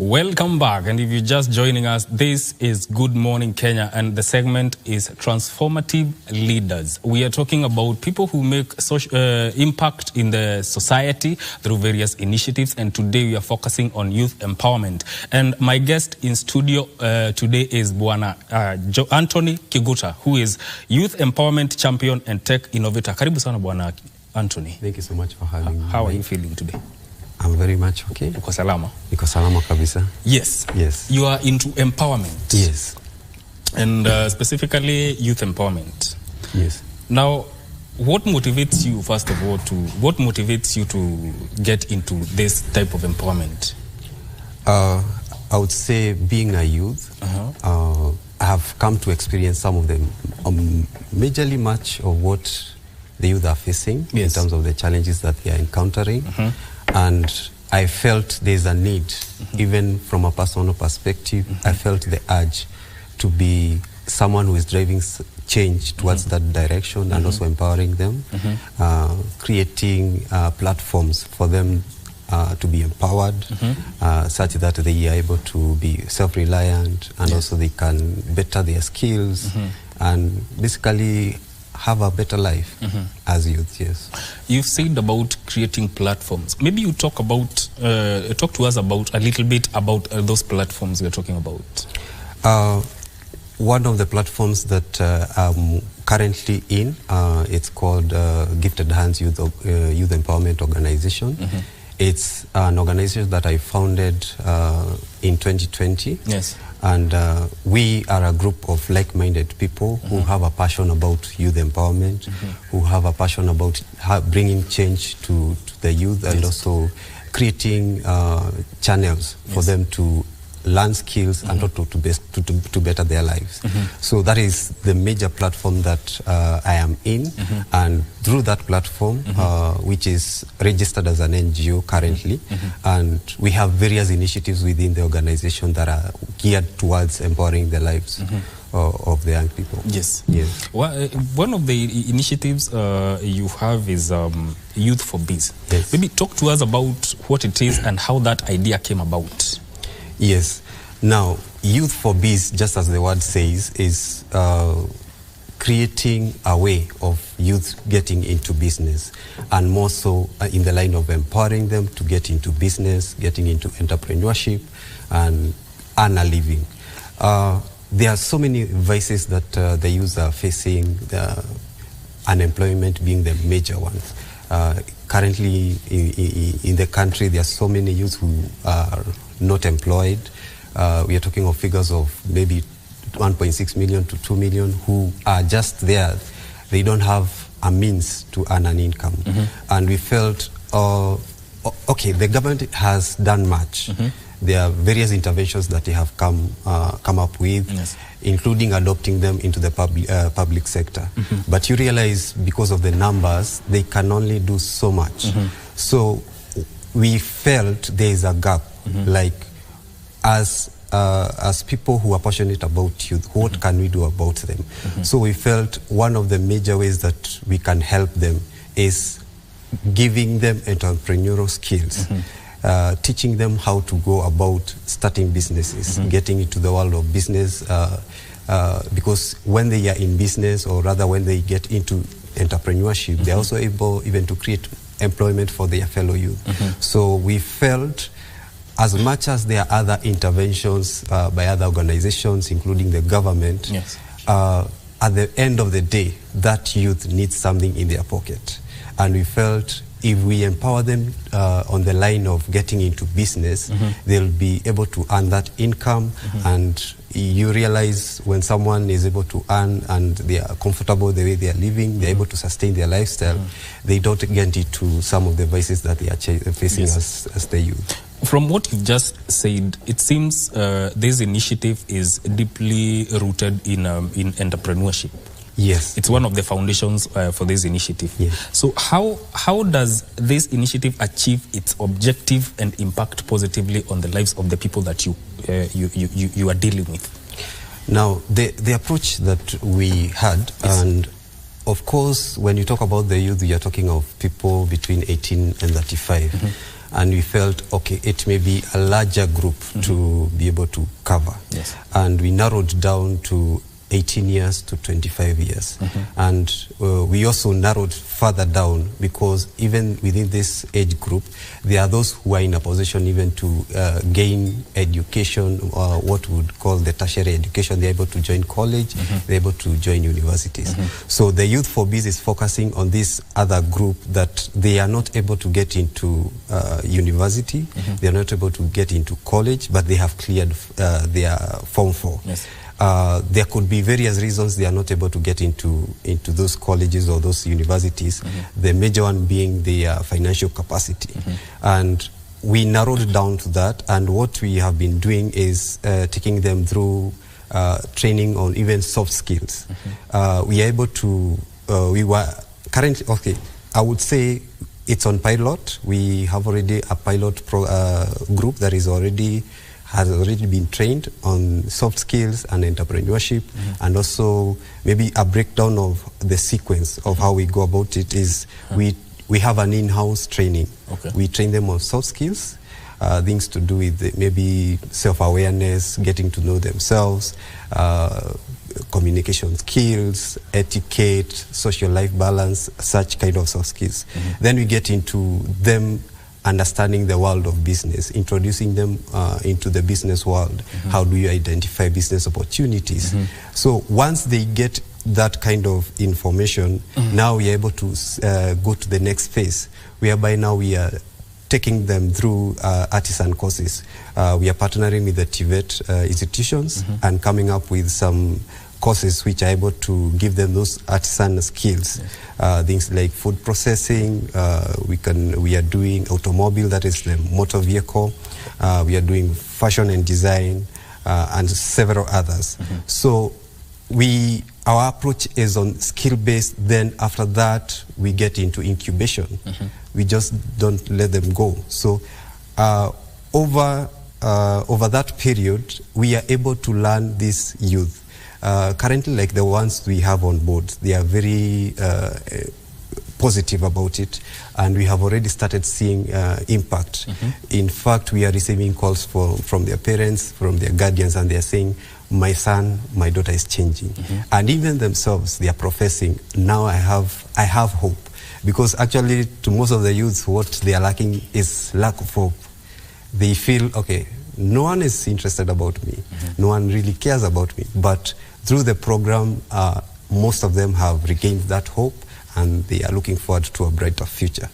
Welcome back, and if you're just joining us, this is Good Morning Kenya, and the segment is Transformative Leaders. We are talking about people who make social impact in the society through various initiatives, and today we are focusing on youth empowerment. And my guest in studio today is Bwana Anthony Kiguta, who is Youth Empowerment Champion and Tech Innovator. Karibu sana Bwana Anthony. Thank you so much for having me. How are you feeling today? I'm very much okay. Uko salama? Niko salama kabisa. Yes. Yes. You are into empowerment. Yes. And specifically youth empowerment. Yes. Now, what motivates you, first of all, to get into this type of empowerment? I would say being a youth, I have come to experience some of them, majorly much of what the youth are facing in terms of the challenges that they are encountering. And I felt there's a need, even from a personal perspective, I felt the urge to be someone who is driving change towards that direction and also empowering them, creating platforms for them to be empowered, such that they are able to be self-reliant and also they can better their skills and basically have a better life as youth. Yes. You've said about creating platforms. Maybe you talk to us about a little bit about those platforms you're talking about. One of the platforms that I'm currently in, it's called Gifted Hands Youth Empowerment Organization. It's an organization that I founded in 2020. Yes. And we are a group of like-minded people who have a passion about youth empowerment, who have a passion about bringing change to the youth and also creating channels for them to learn skills and to better their lives. So that is the major platform that I am in, and through that platform, which is registered as an NGO currently, and we have various initiatives within the organization that are geared towards empowering the lives of the young people. Yes. Yes. Well, one of the initiatives you have is Youth for Biz. Yes. Maybe talk to us about what it is and how that idea came about. Yes. Now, Youth for Biz, just as the word says, is creating a way of youth getting into business, and more so in the line of empowering them to get into business, getting into entrepreneurship, and earn a living. There are so many vices that the youth are facing, unemployment being the major one. Currently, in the country, there are so many youth who are not employed. We are talking of figures of maybe 1.6 million to 2 million who are just there. They don't have a means to earn an income. And we felt, okay, the government has done much. There are various interventions that they have come up with, including adopting them into the public sector. But you realize because of the numbers, they can only do so much. So we felt there is a gap, like as people who are passionate about youth, what can we do about them? So we felt one of the major ways that we can help them is giving them entrepreneurial skills, teaching them how to go about starting businesses, getting into the world of business, because when they are in business, or rather when they get into entrepreneurship, they're also able even to create employment for their fellow youth. So we felt, as much as there are other interventions by other organizations, including the government, at the end of the day, that youth needs something in their pocket. And we felt if we empower them on the line of getting into business, they'll be able to earn that income. And you realize when someone is able to earn and they are comfortable the way they are living, they're able to sustain their lifestyle, they don't get into some of the vices that they are facing as the youth. From what you've just said, it seems this initiative is deeply rooted in entrepreneurship. Yes. It's one of the foundations for this initiative. Yes. So how does this initiative achieve its objective and impact positively on the lives of the people that you are dealing with? Now, the approach that we had, and Of course, when you talk about the youth, we are talking of people between 18 and 35. And we felt, okay, it may be a larger group to be able to cover. Yes. And we narrowed down to 18 years to 25 years. And we also narrowed further down because even within this age group, there are those who are in a position even to gain education, or what we would call the tertiary education. They're able to join college, they're able to join universities. So the Youth for Biz is focusing on this other group that they are not able to get into university, they are not able to get into college, but they have cleared their Form 4. Yes. There could be various reasons they are not able to get into those colleges or those universities, the major one being their financial capacity. And we narrowed it down to that, and what we have been doing is taking them through training on even soft skills. We are able to, we were currently, okay, I would say it's on pilot. We have already a pilot group that has already been trained on soft skills and entrepreneurship, and also maybe a breakdown of the sequence of how we go about it is we have an in-house training. We train them on soft skills, things to do with maybe self-awareness, getting to know themselves, communication skills, etiquette, social life balance, such kind of soft skills. Then we get into them understanding the world of business, introducing them into the business world. How do you identify business opportunities? So once they get that kind of information, now we are able to go to the next phase, whereby now we are taking them through artisan courses. We are partnering with the TVET institutions and coming up with some courses which are able to give them those artisan skills. Things like food processing, we are doing automobile, that is the motor vehicle, we are doing fashion and design, and several others. So our approach is on skill-based, then after that we get into incubation. We just don't let them go. So over that period, we are able to learn this youth. Currently, like the ones we have on board, they are very positive about it, and we have already started seeing impact. In fact, we are receiving calls from their parents, from their guardians, and they are saying, my son, my daughter is changing. And even themselves, they are professing, now I have hope. Because actually, to most of the youths, what they are lacking is lack of hope. They feel, okay, no one is interested about me. No one really cares about me. But through the program, most of them have regained that hope, and they are looking forward to a brighter future.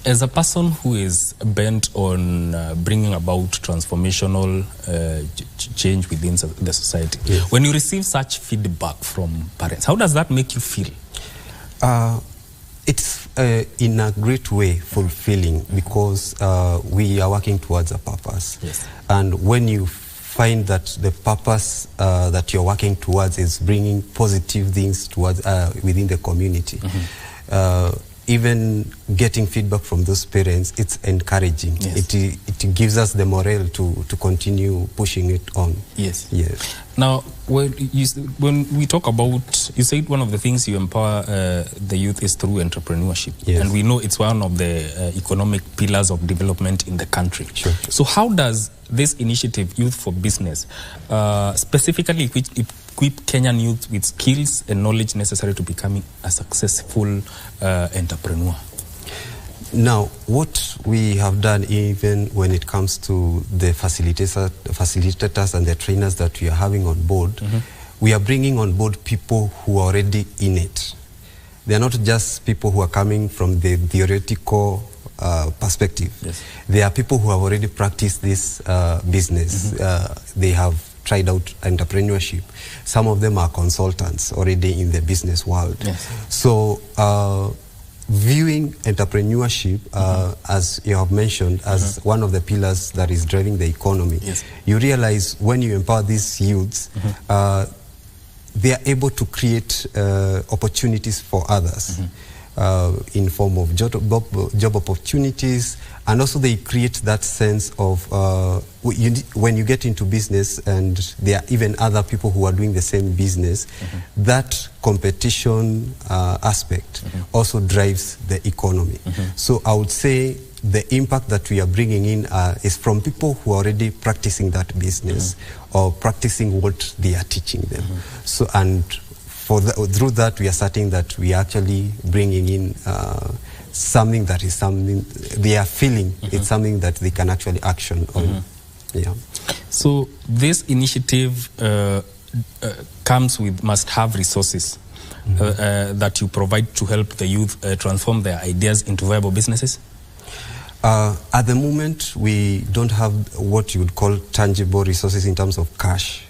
As a person who is bent on bringing about transformational change within the society, when you receive such feedback from parents, how does that make you feel? It's in a great way fulfilling, because we are working towards a purpose. And when you find that the purpose that you're working towards is bringing positive things towards within the community, even getting feedback from those parents, it's encouraging. It gives us the morale to continue pushing it on. Now, when we talk about, you said one of the things you empower the youth is through entrepreneurship. And we know it's one of the economic pillars of development in the country. So how does this initiative, Youth for Business, specifically equip Kenyan youth with skills and knowledge necessary to becoming a successful entrepreneur? Now, what we have done, even when it comes to the facilitators and the trainers that we are having on board, we are bringing on board people who are already in it. They are not just people who are coming from the theoretical perspective. They are people who have already practiced this business. They have tried out entrepreneurship. Some of them are consultants already in the business world. So viewing entrepreneurship, as you have mentioned, as one of the pillars that is driving the economy, you realize when you empower these youths, they are able to create opportunities for others. in form of job opportunities, and also they create that sense of when you get into business and there are even other people who are doing the same business, that competition aspect also drives the economy. So I would say the impact that we are bringing in is from people who are already practicing that business or practicing what they are teaching them. So, and through that, we are starting that we are actually bringing in something that is something they are feeling. It's something that they can actually action on. Yeah. So this initiative comes with must-have resources that you provide to help the youth transform their ideas into viable businesses? At the moment, we don't have what you would call tangible resources in terms of cash.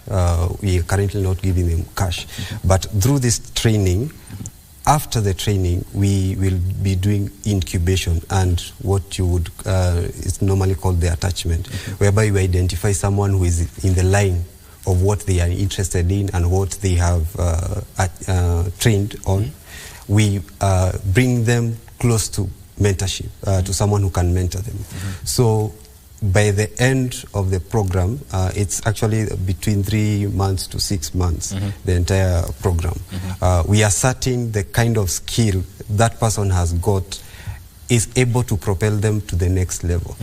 We are currently not giving them cash. But through this training, after the training, we will be doing incubation and what you would, is normally called the attachment, whereby we identify someone who is in the line of what they are interested in and what they have trained on. We bring them close to mentorship, to someone who can mentor them. So by the end of the program, it's actually between 3 months to 6 months, the entire program. We are certain the kind of skill that person has got is able to propel them to the next level.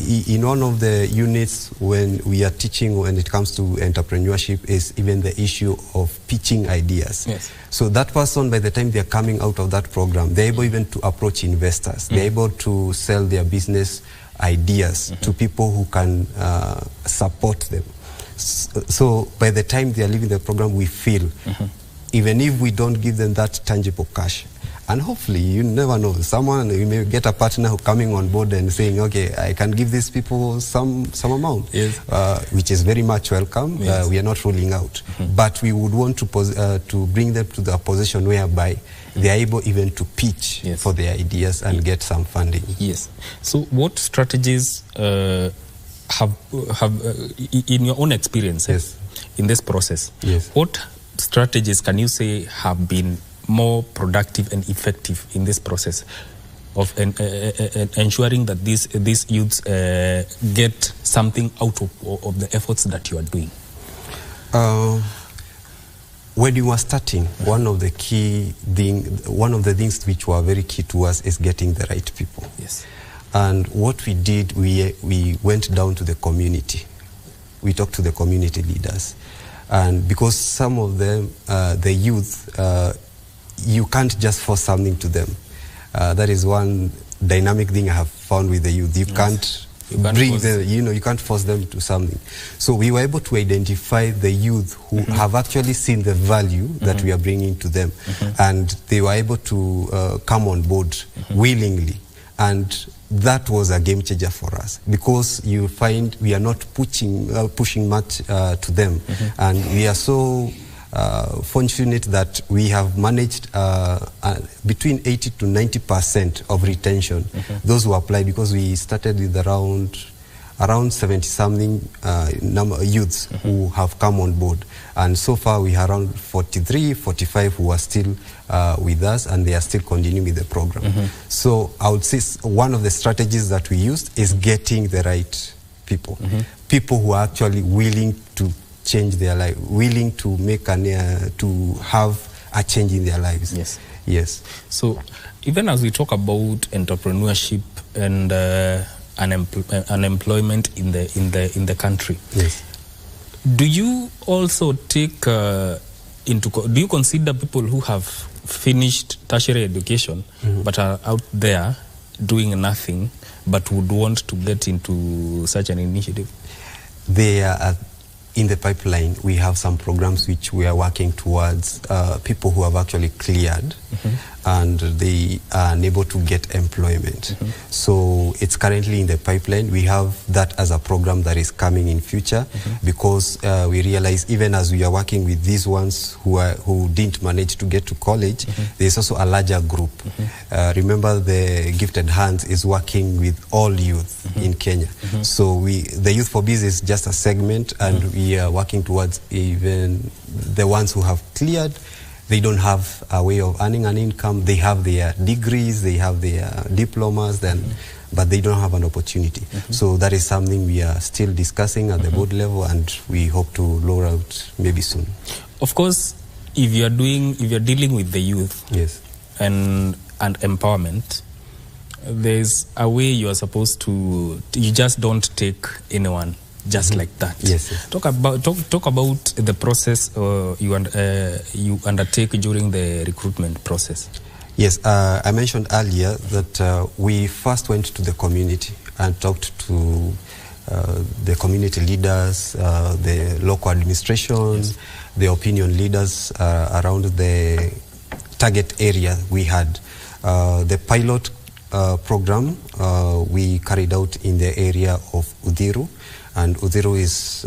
In one of the units when we are teaching when it comes to entrepreneurship is even the issue of pitching ideas. So that person, by the time they are coming out of that program, they're able even to approach investors. They're able to sell their business ideas to people who can support them. So by the time they are leaving the program, we feel, even if we don't give them that tangible cash, and hopefully, you never know, someone, you may get a partner who coming on board and saying, okay, I can give these people some amount, which is very much welcome. We are not ruling out. But we would want to bring them to the position whereby they are able even to pitch for their ideas and get some funding. So what strategies have in your own experience in this process, what strategies can you say have been more productive and effective in this process of ensuring that these youths get something out of the efforts that you are doing? When you are starting, one of the things which were very key to us is getting the right people. And what we did, we went down to the community. We talked to the community leaders. And because some of them, the youth, you can't just force something to them. That is one dynamic thing I have found with the youth. You can't bring them, you can't force them to something. So we were able to identify the youth who have actually seen the value that we are bringing to them. And they were able to come on board willingly. And that was a game changer for us, because you find we are not pushing much to them. And we are so fortunate that we have managed between 80 to 90% of retention, those who apply, because we started with around 70-something youths who have come on board. And so far we have around 43, 45 who are still with us, and they are still continuing with the program. So I would say one of the strategies that we used is getting the right people. People who are actually willing to change their life, willing to make to have a change in their lives. So even as we talk about entrepreneurship and unemployment in the country, do you also take do you consider people who have finished tertiary education but are out there doing nothing but would want to get into such an initiative? They are in the pipeline. We have some programs which we are working towards people who have actually cleared and they are unable to get employment. So it's currently in the pipeline. We have that as a program that is coming in future, because we realize even as we are working with these ones who didn't manage to get to college, there's also a larger group. Remember, the Gifted Hands is working with all youth in Kenya. So the Youth for Biz is just a segment, and we are working towards even the ones who have cleared they don't have a way of earning an income. They have their degrees, they have their diplomas, but they don't have an opportunity. So that is something we are still discussing at the board level, and we hope to roll out maybe soon. Of course, if you're dealing with the youth, yes, and empowerment, there's a way you are supposed to. You just don't take anyone just like that. Yes, yes. Talk about the process you undertake during the recruitment process. Yes, I mentioned earlier that we first went to the community and talked to the community leaders, the local administration, the opinion leaders around the target area we had. The pilot program we carried out in the area of Uthiru, and Uthiru is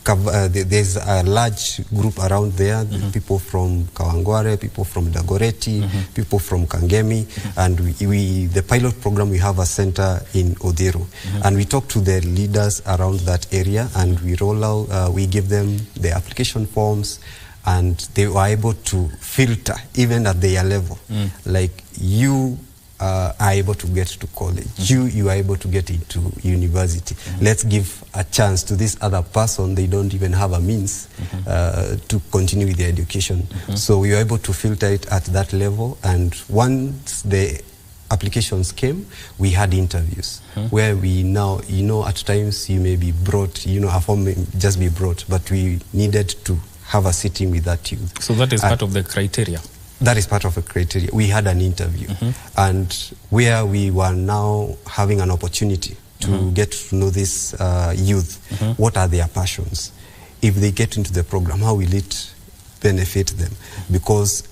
there's a large group around there, people from Kawangware, people from Dagoretti, people from Kangemi, and the pilot program, we have a center in Uthiru, and we talk to the leaders around that area, and we roll out, we give them the application forms, and they were able to filter even at their level. Like, you are able to get to college, you are able to get into university. Let's give a chance to this other person. They don't even have a means to continue with their education. So we were able to filter it at that level, and once the applications came, we had interviews where we now, at times you may be brought, a form may just be brought, but we needed to have a sitting with that youth. So that is part of the criteria? That is part of the criteria. We had an interview, and where we were now having an opportunity to get to know this youth. What are their passions? If they get into the program, how will it benefit them? Because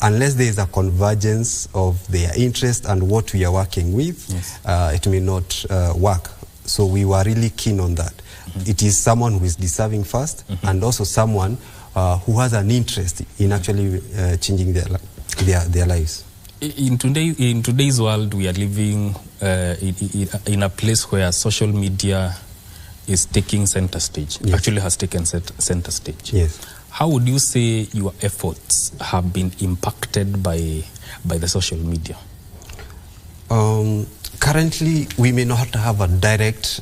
unless there is a convergence of their interest and what we are working with, it may not work. So we were really keen on that. It is someone who is deserving first, and also someone who has an interest in actually changing their lives. In today's world, we are living in a place where social media is taking center stage, actually has taken center stage. Yes. How would you say your efforts have been impacted by the social media? Currently, we may not have a direct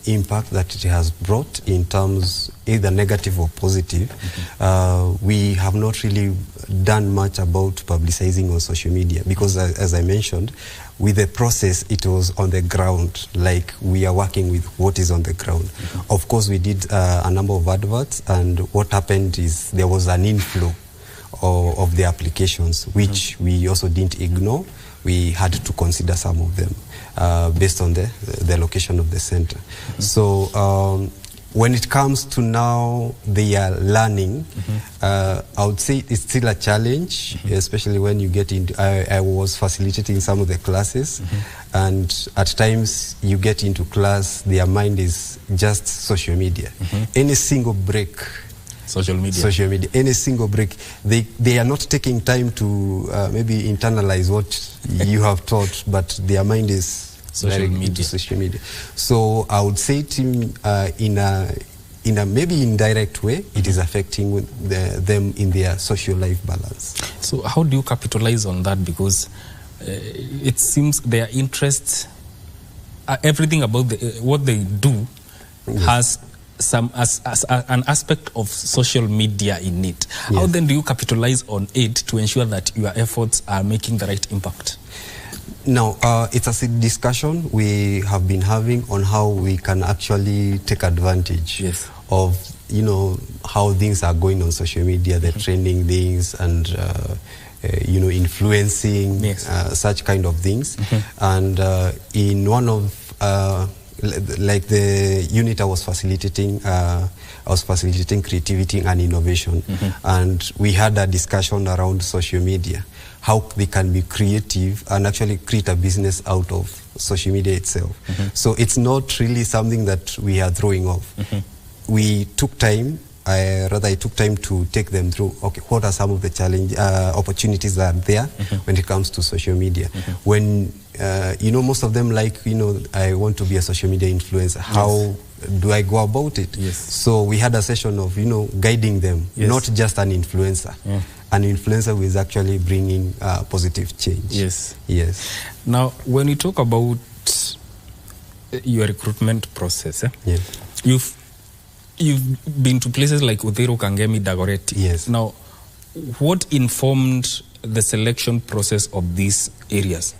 impact that it has brought in terms either negative or positive. We have not really done much about publicizing on social media because, as I mentioned, with the process, it was on the ground, like we are working with what is on the ground. Of course, we did a number of adverts, and what happened is there was an inflow of the applications, which we also didn't ignore. We had to consider some of them based on the location of the center. So when it comes to now their learning, I would say it's still a challenge, especially when you get into, I was facilitating some of the classes, and at times you get into class, their mind is just social media. Any single break, social media, any single break, they are not taking time to maybe internalize what you have taught, but their mind is into social media. So I would say in a maybe indirect way, it is affecting them in their social life balance. So how do you capitalize on that? Because it seems their interests, everything about what they do has an aspect of social media in it. How then do you capitalize on it to ensure that your efforts are making the right impact? Now, it's a discussion we have been having on how we can actually take advantage of, how things are going on social media, the trending things, and influencing such kind of things. And in one of like the unit I was facilitating creativity and innovation, and we had a discussion around social media, how they can be creative and actually create a business out of social media itself. So it's not really something that we are throwing off. We took time, I took time to take them through, okay, what are some of the opportunities that are there when it comes to social media. When, most of them like, I want to be a social media influencer. How do I go about it? Yes. So we had a session of, guiding them, Yes. not just an influencer. Yeah. An influencer who is actually bringing positive change. Yes. Yes. Now, when you talk about your recruitment process, Yes. You've been to places like Uthiru, Kangemi, Dagoretti. Yes. Now, what informed the selection process of these areas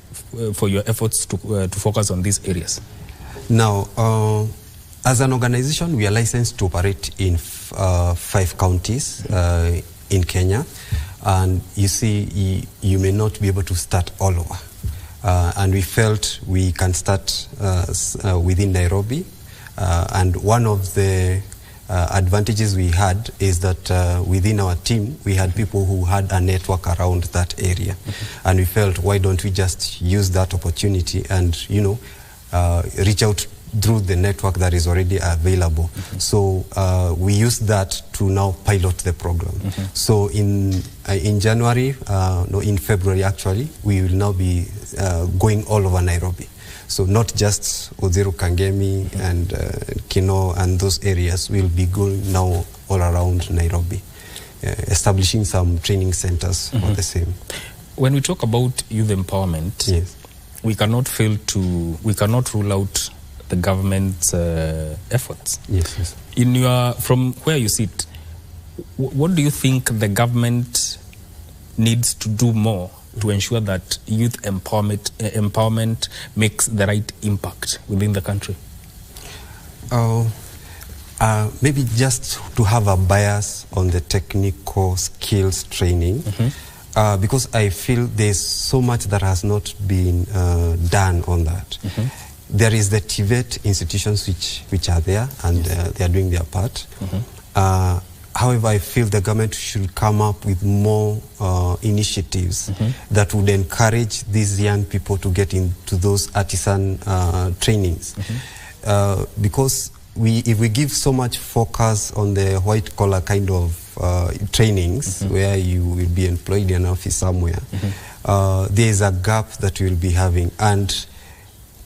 for your efforts to focus on these areas? Now, as an organization, we are licensed to operate in 5 counties in Kenya. And you see, you may not be able to start all over. And we felt we can start within Nairobi. And one of the advantages we had is that within our team, we had people who had a network around that area. And we felt, why don't we just use that opportunity and, reach out through the network that is already available. So we used that to now pilot the program. So in January, no, in February actually, we will now be going all over Nairobi. So not just Uthiru, Kangemi and Kino and those areas. We'll be going now all around Nairobi, establishing some training centers for the same. When we talk about youth empowerment, yes, we cannot rule out the government's efforts. Yes. From where you sit, what do you think the government needs to do more to ensure that youth empowerment makes the right impact within the country? Maybe just to have a bias on the technical skills training, because I feel there's so much that has not been done on that. There is the TVET institutions which are there, and they are doing their part. However, I feel the government should come up with more initiatives that would encourage these young people to get into those artisan trainings. Because if we give so much focus on the white-collar kind of trainings, where you will be employed in an office somewhere, there is a gap that we will be having. And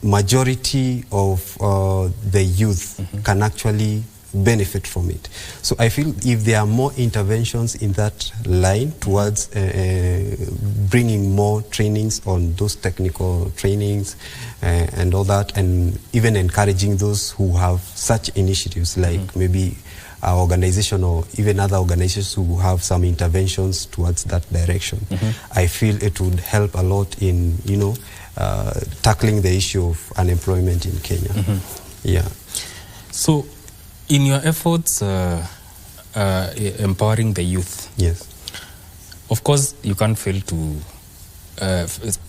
majority of the youth can actually benefit from it. So I feel if there are more interventions in that line towards bringing more trainings on those technical trainings and all that, and even encouraging those who have such initiatives, like maybe our organization or even other organizations who have some interventions towards that direction, I feel it would help a lot in, tackling the issue of unemployment in Kenya. Yeah. So, in your efforts empowering the youth, yes, of course you can't fail to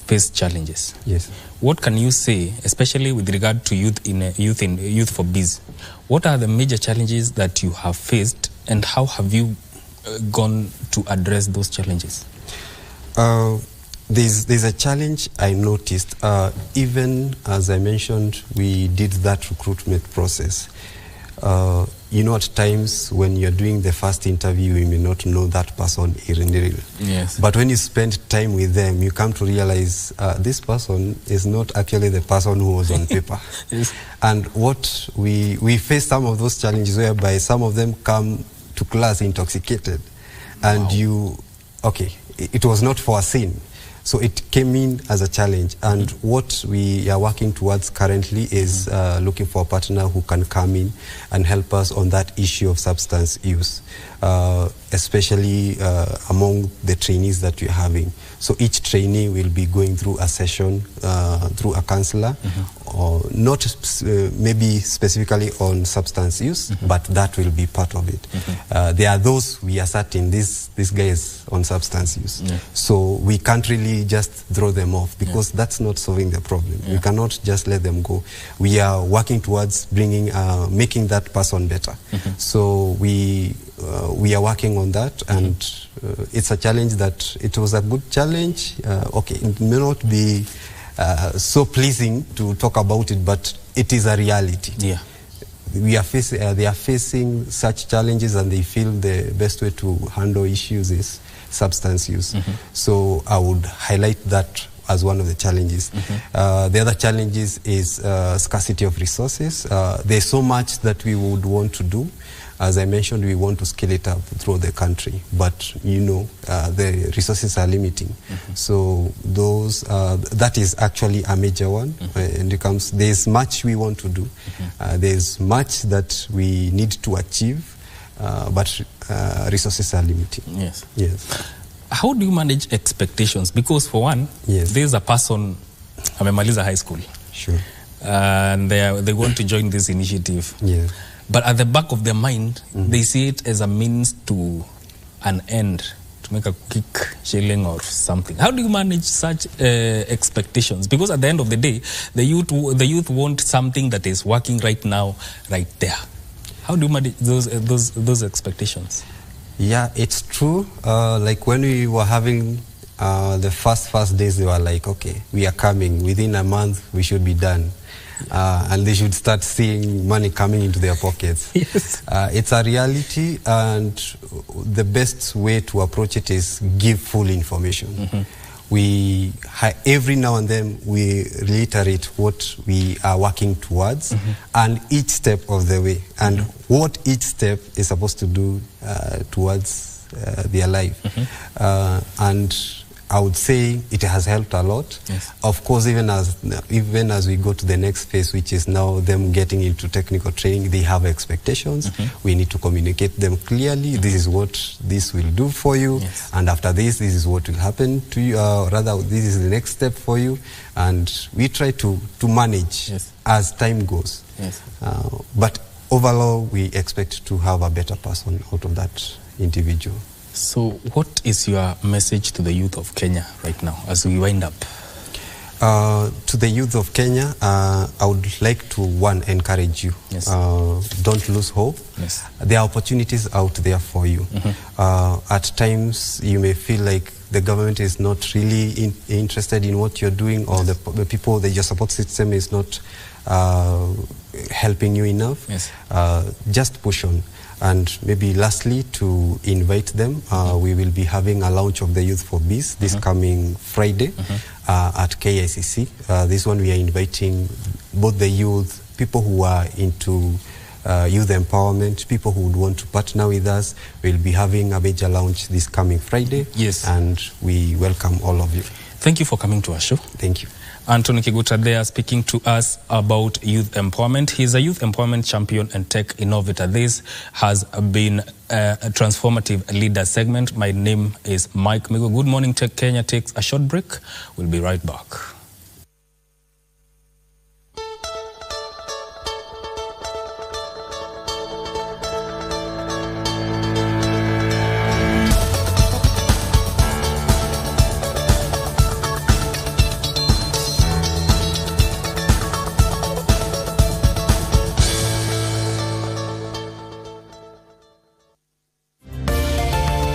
face challenges. Yes. What can you say, especially with regard to youth for biz? What are the major challenges that you have faced, and how have you gone to address those challenges? There's a challenge I noticed. Even as I mentioned, we did that recruitment process. At times when you're doing the first interview, you may not know that person in real. Yes. But when you spend time with them, you come to realize this person is not actually the person who was on paper. Yes. And what we face some of those challenges whereby some of them come to class intoxicated. And it was not foreseen. So it came in as a challenge, and what we are working towards currently is looking for a partner who can come in and help us on that issue of substance use, especially among the trainees that we're having. So each trainee will be going through a session through a counselor, or not maybe specifically on substance use, but that will be part of it. There are those we are certain this guy is on substance use. Yeah. So we can't really just throw them off, because that's not solving the problem. We cannot just let them go. We are working towards making that person better. So we are working on that, and it's a challenge that it was a good challenge. It may not be so pleasing to talk about it, but it is a reality. Yeah. They are facing such challenges, and they feel the best way to handle issues is substance use. So I would highlight that as one of the challenges. The other challenges is scarcity of resources. There's so much that we would want to do. As I mentioned, we want to scale it up through the country, but you know, the resources are limiting. So those, that is actually a major one. And it comes, there's much we want to do. There's much that we need to achieve, but resources are limiting. Yes. Yes. How do you manage expectations? Because for one, there's a person, amemaliza high school. Sure. And they want to join this initiative. Yeah. But at the back of their mind, they see it as a means to an end, to make a quick shilling or something. How do you manage such expectations? Because at the end of the day, the youth want something that is working right now, right there. How do you manage those expectations? Yeah, it's true. Like when we were having the first days, they were like, okay, we are coming. Within a month, we should be done. And they should start seeing money coming into their pockets. Yes. It's a reality, and the best way to approach it is give full information. We every now and then we reiterate what we are working towards, and each step of the way, and what each step is supposed to do towards their life. And I would say it has helped a lot. Yes. Of course, even as we go to the next phase, which is now them getting into technical training, they have expectations. We need to communicate them clearly. This is what this will do for you. Yes. And after this is what will happen to you. Rather, this is the next step for you. And we try to manage as time goes. Yes. But overall, we expect to have a better person out of that individual. So what is your message to the youth of Kenya right now as we wind up? To the youth of Kenya, I would like to, one, encourage you. Yes. Don't lose hope. Yes. There are opportunities out there for you. At times, you may feel like the government is not really interested in what you're doing, or the people, your support system is not helping you enough. Yes. Just push on. And maybe lastly, to invite them, we will be having a launch of the Youth for Biz this coming Friday at KICC. This one we are inviting both the youth, people who are into youth empowerment, people who would want to partner with us. We'll be having a major launch this coming Friday. Yes. And we welcome all of you. Thank you for coming to our show. Thank you. Anthony Kiguta there speaking to us about youth empowerment. He's a youth empowerment champion and tech innovator. This has been a Transformative Leaders segment. My name is Mike Migo. Good morning, Tech Kenya takes a short break. We'll be right back.